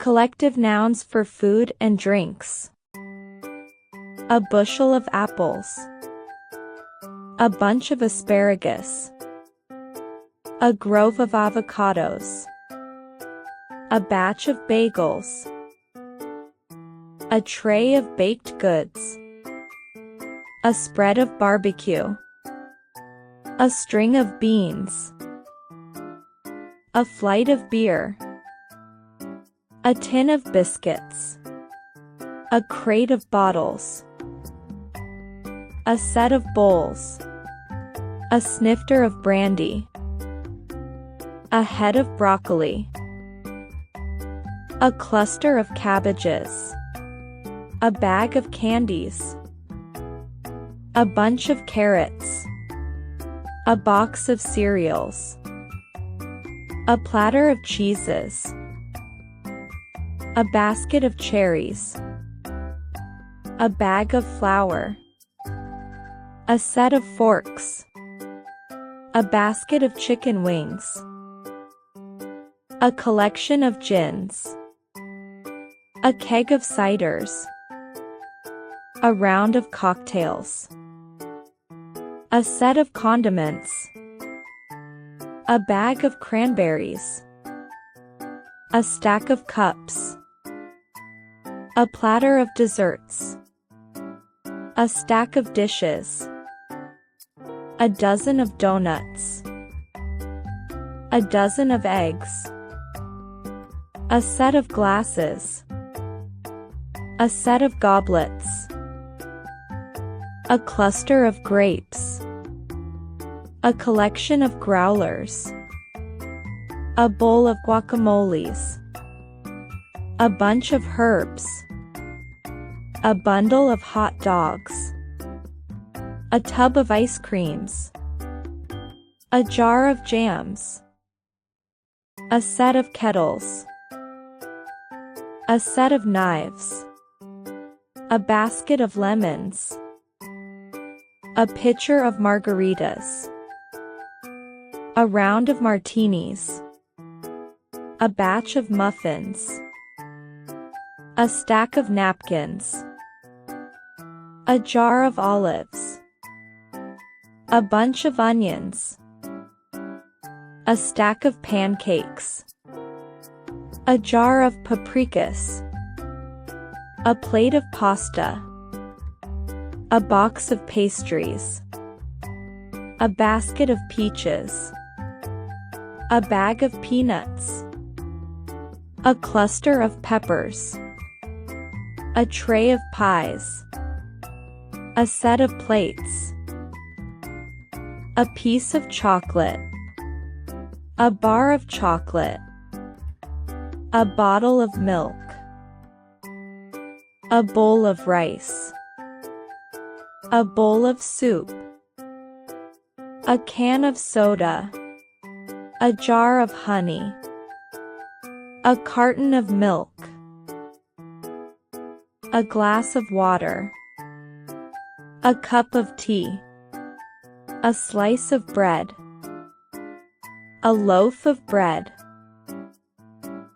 Collective nouns for food and drinks. A bushel of apples. A bunch of asparagus. A grove of avocados. A batch of bagels. A tray of baked goods. A spread of barbecue. A string of beans. A flight of beer. A tin of biscuits. A crate of bottles. A set of bowls. A snifter of brandy. A head of broccoli. A cluster of cabbages. A bag of candies. A bunch of carrots. A box of cereals. A platter of cheeses. A basket of cherries. A bag of flour. A set of forks. A basket of chicken wings. A collection of gins. A keg of ciders. A round of cocktails. A set of condiments. A bag of cranberries. A stack of cups. A platter of desserts. A stack of dishes. A dozen of donuts. A dozen of eggs. A set of glasses. A set of goblets. A cluster of grapes. A collection of growlers. A bowl of guacamoles. A bunch of herbs. A bundle of hot dogs. A tub of ice creams. A jar of jams. A set of kettles. A set of knives. A basket of lemons. A pitcher of margaritas. A round of martinis. A batch of muffins. A stack of napkins. A jar of olives. A bunch of onions. A stack of pancakes. A jar of paprikas. A plate of pasta. A box of pastries. A basket of peaches. A bag of peanuts. A cluster of peppers. A tray of pies. A set of plates. A piece of chocolate. A bar of chocolate. A bottle of milk. A bowl of rice. A bowl of soup. A can of soda. A jar of honey. A carton of milk. A glass of water. A cup of tea. A slice of bread. A loaf of bread.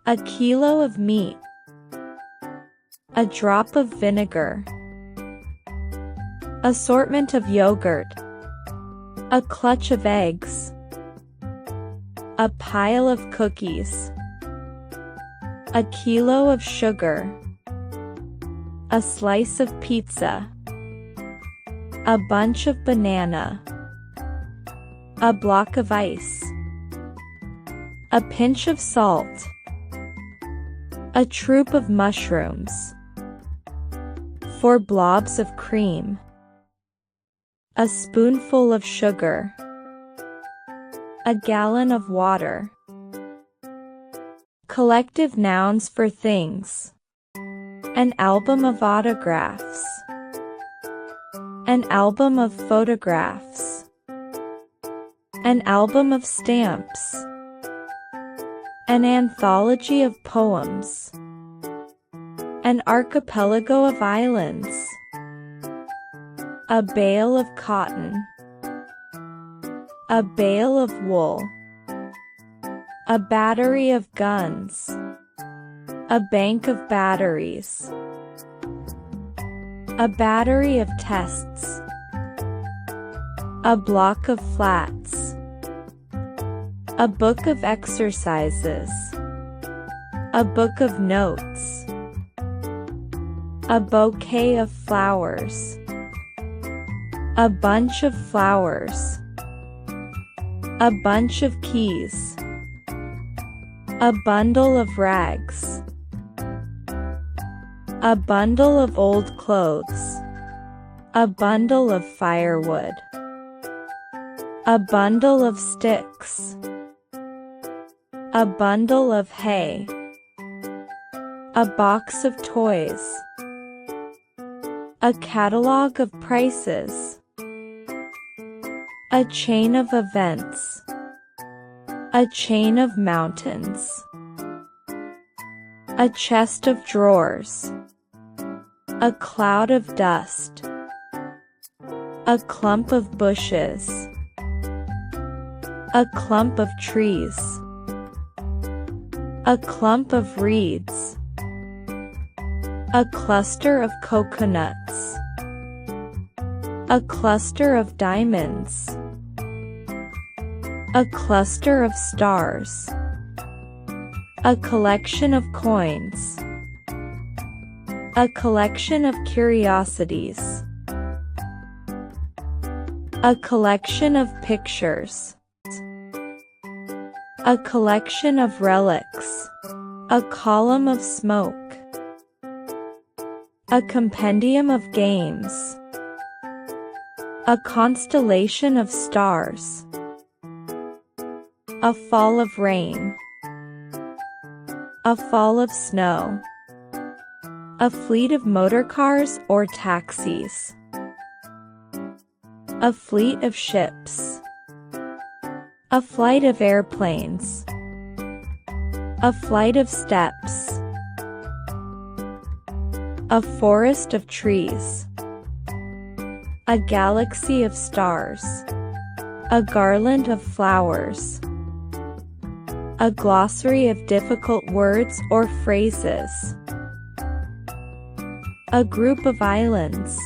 A kilo of meat. A drop of vinegar. Assortment of yogurt. A clutch of eggs. A pile of cookies. A kilo of sugar. A slice of pizza. A bunch of banana. A block of ice. A pinch of salt. A troop of mushrooms. 4 blobs of cream. A spoonful of sugar. A gallon of water. Collective nouns for things. An album of autographs. An album of photographs. An album of stamps. An anthology of poems. An archipelago of islands. A bale of cotton. A bale of wool. A battery of guns. A bank of batteries. A battery of tests. A block of flats. A book of exercises. A book of notes. A bouquet of flowers. A bunch of flowers. A bunch of keys. A bundle of rags. A bundle of old clothes. A bundle of firewood. A bundle of sticks. A bundle of hay. A box of toys. A catalog of prices. A chain of events. A chain of mountains. A chest of drawers. A cloud of dust. A clump of bushes. A clump of trees. A clump of reeds. A cluster of coconuts. A cluster of diamonds. A cluster of stars. A collection of coins. A collection of curiosities. A collection of pictures. A collection of relics. A column of smoke. A compendium of games. A constellation of stars. A fall of rain. A fall of snow. A fleet of motorcars or taxis. A fleet of ships. A flight of airplanes. A flight of steps. A forest of trees. A galaxy of stars. A garland of flowers. A glossary of difficult words or phrases. A group of islands.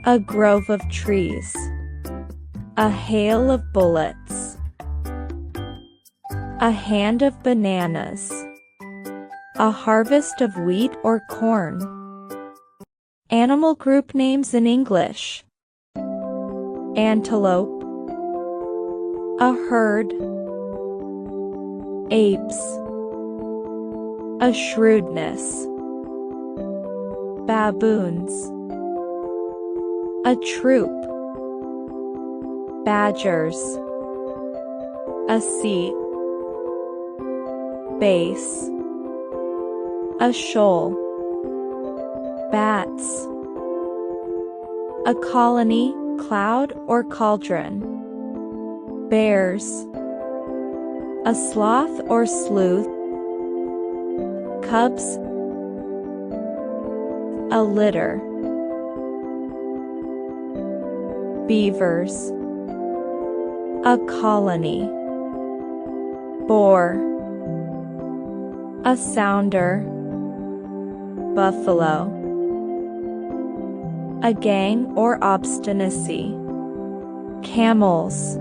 A grove of trees. A hail of bullets. A hand of bananas. A harvest of wheat or corn. Animal group names in English. Antelope. A herd. Apes. A shrewdness. Baboons. A troop. Badgers. A seat. Base. A shoal. Bats. A colony, cloud or cauldron. Bears. A sloth or sleuth. Cubs. A litter. Beavers. A colony. Boar. A sounder. Buffalo. A gang or obstinacy. Camels.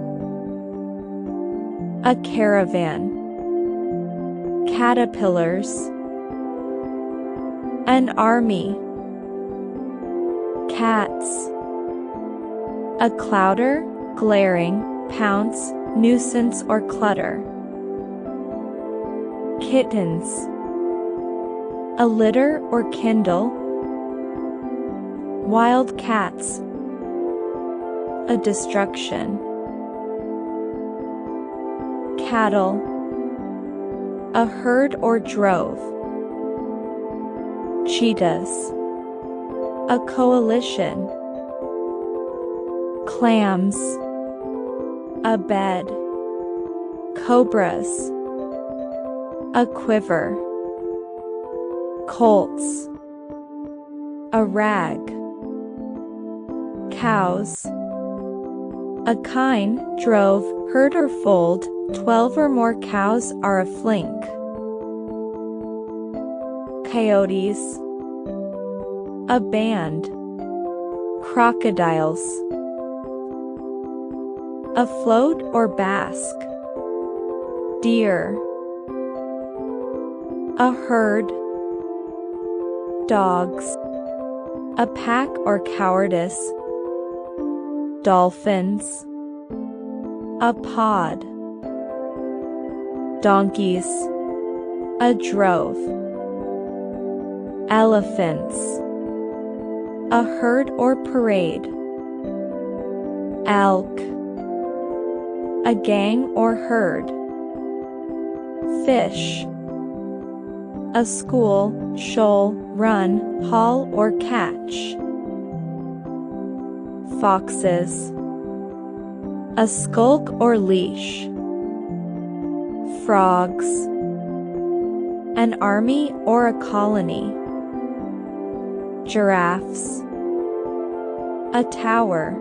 A caravan. Caterpillars. An army. Cats. A clouder, glaring, pounce, nuisance or clutter. Kittens. A litter or kindle. Wild cats. A destruction. Cattle. A herd or drove. Cheetahs. A coalition. Clams. A bed. Cobras. A quiver. Colts. A rag. Cows. A kine, drove, herd or fold, 12 or more cows are a flink. Coyotes. A band. Crocodiles. Afloat or bask. Deer. A herd. Dogs. A pack or cowardice. Dolphins. A pod. Donkeys. A drove. Elephants. A herd or parade. Elk. A gang or herd. Fish. A school, shoal, run, haul or catch. Foxes. A skulk or leash. Frogs. An army or a colony. Giraffes. A tower.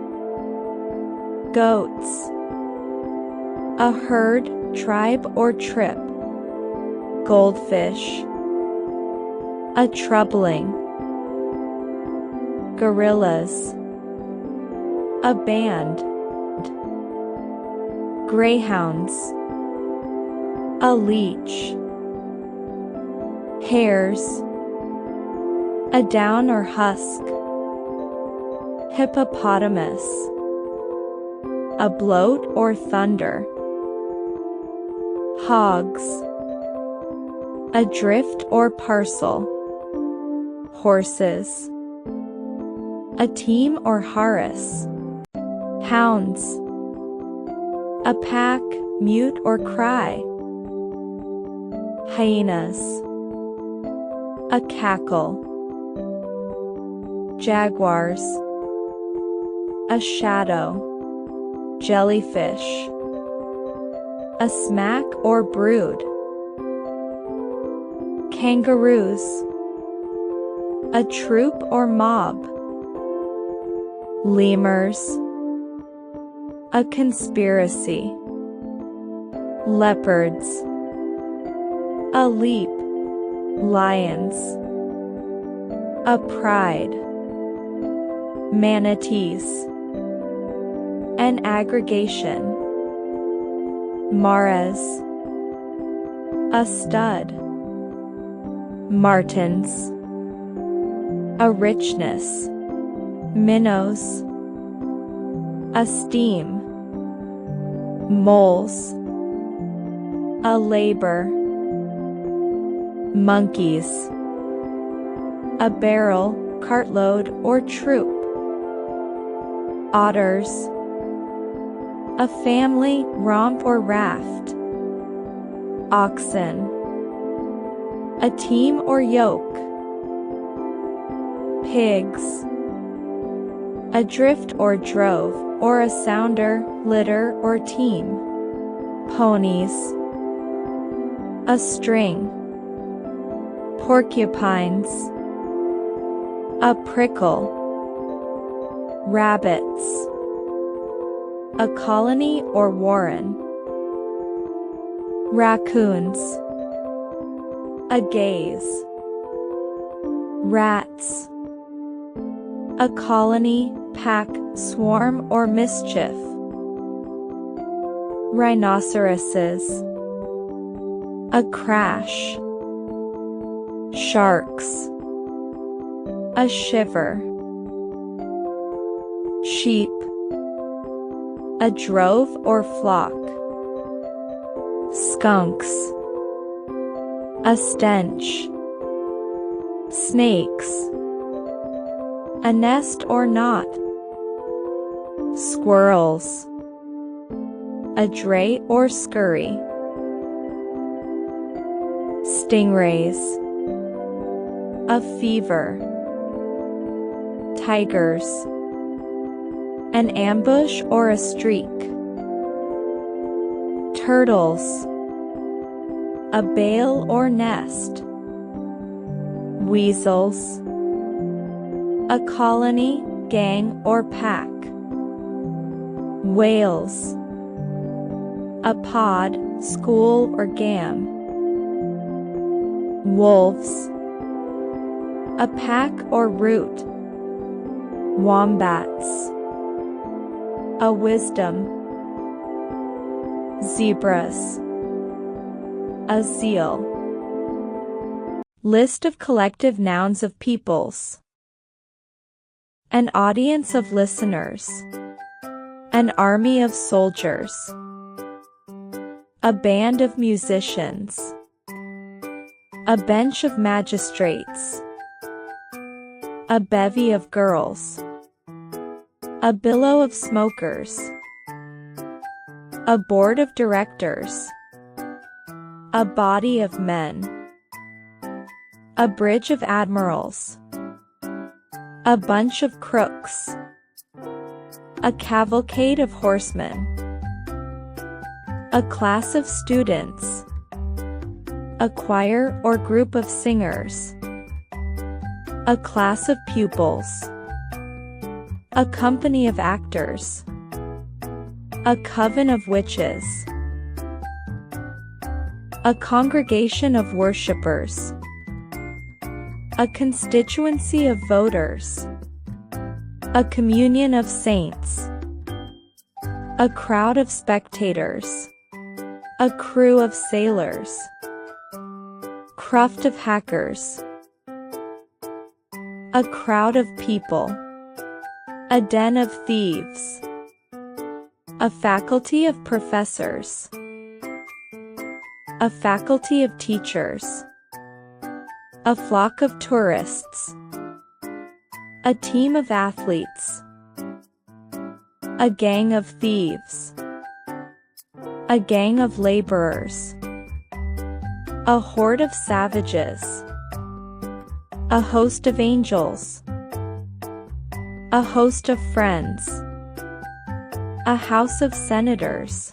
Goats. A herd, tribe or trip. Goldfish. A troubling. Gorillas. A band. Greyhounds. A leech. Hares. A down or husk. Hippopotamus. A bloat or thunder. Hogs. A drift or parcel. Horses. A team or chorus. Hounds. A pack, mute or cry. Hyenas. A cackle. Jaguars. A shadow. Jellyfish. A smack or brood. Kangaroos. A troop or mob. Lemurs. A conspiracy. Leopards. A leap. Lions. A pride. Manatees. An aggregation. Maras. A stud. Martins. A richness. Minnows. A steam. Moles. A labor. Monkeys. A barrel, cartload or troop. Otters. A family, romp or raft. Oxen. A team or yoke. Pigs. A drift or drove, or a sounder, litter or team. Ponies. A string. Porcupines. A prickle. Rabbits. A colony or warren. Raccoons. A gaze. Rats. A colony, pack, swarm or mischief. Rhinoceroses. A crash. Sharks. A shiver. Sheep. A drove or flock. Skunks. A stench. Snakes. A nest or knot. Squirrels. A dray or scurry. Stingrays. A fever. Tigers. An ambush or a streak. Turtles. A bale or nest. Weasels. A colony, gang or pack. Whales. A pod, school or gam. Wolves. A pack or route. Wombats. A wisdom. Zebras. A zeal. List of collective nouns of peoples. An audience of listeners. An army of soldiers. A band of musicians. A bench of magistrates. A bevy of girls. A billow of smokers. A board of directors. A body of men. A bridge of admirals. A bunch of crooks. A cavalcade of horsemen. A class of students. A choir or group of singers. A class of pupils. A company of actors. A coven of witches. A congregation of worshippers. A constituency of voters. A communion of saints. A crowd of spectators. A crew of sailors. Cruft of hackers. A crowd of people. A den of thieves. A faculty of professors. A faculty of teachers. A flock of tourists. A team of athletes. A gang of thieves. A gang of laborers. A horde of savages. A host of angels. A host of friends. A house of senators.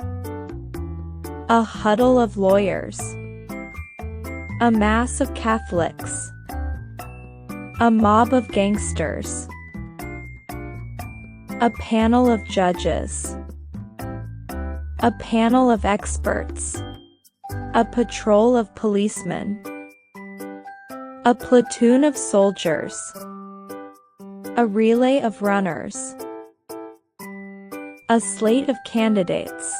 A huddle of lawyers. A mass of Catholics. A mob of gangsters. A panel of judges. A panel of experts. A patrol of policemen. A platoon of soldiers. A relay of runners. A slate of candidates.